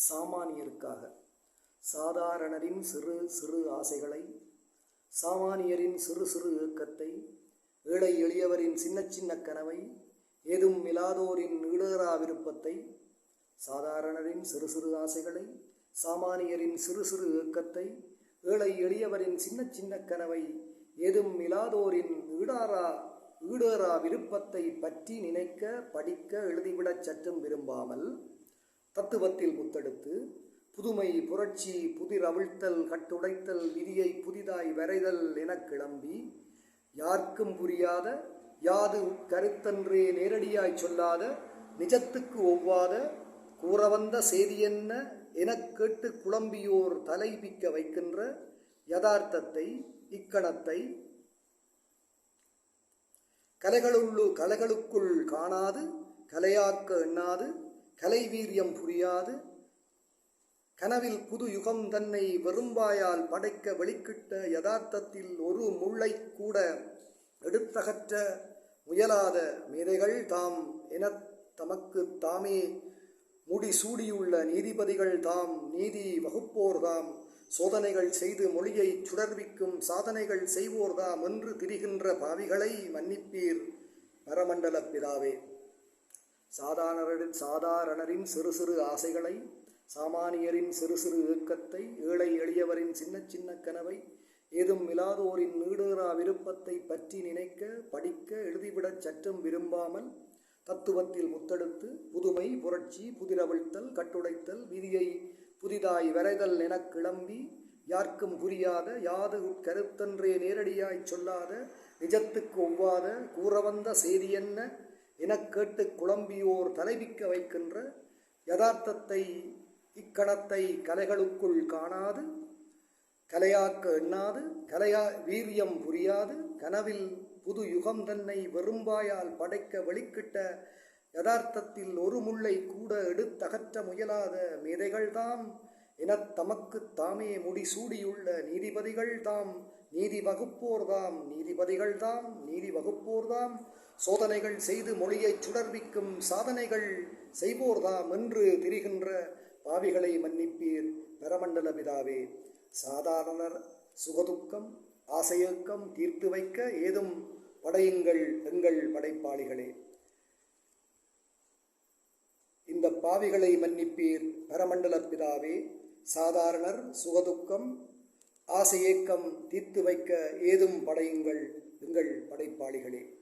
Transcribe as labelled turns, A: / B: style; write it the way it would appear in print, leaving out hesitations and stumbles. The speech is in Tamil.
A: சாமானியருக்காக சாதாரணரின் சிறு சிறு ஆசைகளை, சாமானியரின் சிறு சிறு ஏக்கத்தை, ஏழை எளியவரின் சின்ன சின்ன கனவை, ஏதும் இல்லாதோரின் ஈடேறா விருப்பத்தை, சாதாரணரின் சிறு சிறு ஆசைகளை, சாமானியரின் சிறு சிறு ஏக்கத்தை, ஏழை எளியவரின் சின்ன சின்ன கனவை, ஏதும் இல்லாதோரின் ஈடேறா விருப்பத்தை பற்றி நினைக்க, படிக்க, எழுதிவிடச் சற்றும் விரும்பாமல், தத்துவத்தில் முத்தெடுத்து புதுமை, புரட்சி, புதிர் அவிழ்த்தல், கட்டுடைத்தல், விதியை புதிதாய் வரைதல் எனக் கிளம்பி, யாருக்கும் புரியாத, யாது கருத்தன்றே நேரடியாய் சொல்லாத, நிஜத்துக்கு ஒவ்வாத, கூறவந்த செய்தியென்ன எனக் கேட்டு குழம்பியோர் தலைபிக்க வைக்கின்ற யதார்த்தத்தை, இக்கணத்தை கலைகளுக்குள் காணாது, கலையாக்க எண்ணாது, கலை வீரியம் புரியாது, கனவில் புது யுகம் தன்னை வெறும்பாயால் படைக்க வெளிக்கிட்ட யதார்த்தத்தில் ஒரு முள்ளை கூட எடுத்தகற்ற முயலாத மேதைகள் தாம் என தமக்கு தாமே முடிசூடியுள்ள நீதிபதிகள் தாம், நீதி வகுப்போர்தாம், சோதனைகள் செய்து மொழியை சுடர்விக்கும் சாதனைகள் செய்வோர்தாம் என்று திரிகின்ற பாவிகளை மன்னிப்பீர் பரமண்டல பிதாவே. சாதாரணரின் சிறு சிறு ஆசைகளை, சாமானியரின் சிறு சிறு ஏக்கத்தை, ஏழை எளியவரின் சின்ன சின்ன கனவை, ஏதும் இல்லாதோரின் ஈடேறா விருப்பத்தை பற்றி நினைக்க, படிக்க, எழுதிவிடச் சற்றும் விரும்பாமல், தத்துவத்தில் முத்தெடுத்து புதுமை, புரட்சி, புதிரவிழ்த்தல், கட்டுடைத்தல், விதியை புதிதாய் வரைதல் எனக் கிளம்பி, யாருக்கும் புரியாத, யாது கருத்தன்றே நேரடியாய் சொல்லாத, நிஜத்துக்கு ஒவ்வாத, கூறவந்த செய்தியென்ன எனக் கேட்டு குழம்பியோர் தலைபிக்க வைக்கின்ற யதார்த்தத்தை, இக்கணத்தை கலைகளுக்குள் காணாது, கலையாக்க எண்ணாது, வீரியம் புரியாது, கனவில் புது யுகம் தன்னை வெறும்பாயால் படைக்க வெளிக்கிட்ட யதார்த்தத்தில் ஒரு முள்ளை கூட எடுத்தகற்ற முயலாத மேதைகள்தாம் எனத் தமக்கு தாமே முடிசூடியுள்ள நீதிபதிகள் தாம், நீதி வகுப்போர்தாம், நீதி வகுப்போர்தாம், சோதனைகள் செய்து மொழியை சுடர்விக்கும் சாதனைகள் செய்வோர்தாம் என்று திரிகின்ற பாவிகளை மன்னிப்பீர் பரமண்டல பிதாவே. சாதாரணர் சுகதுக்கம் ஆசையக்கம் தீர்த்து வைக்க ஏதும் படையுங்கள் எங்கள் படைப்பாளிகளே. இந்த பாவிகளை மன்னிப்பீர் பரமண்டல பிதாவே. சாதாரணர் சுகதுக்கம் ஆசையேக்கம் தீர்த்து வைக்க ஏதும் படையுங்கள் எங்கள் படைப்பாளிகளே.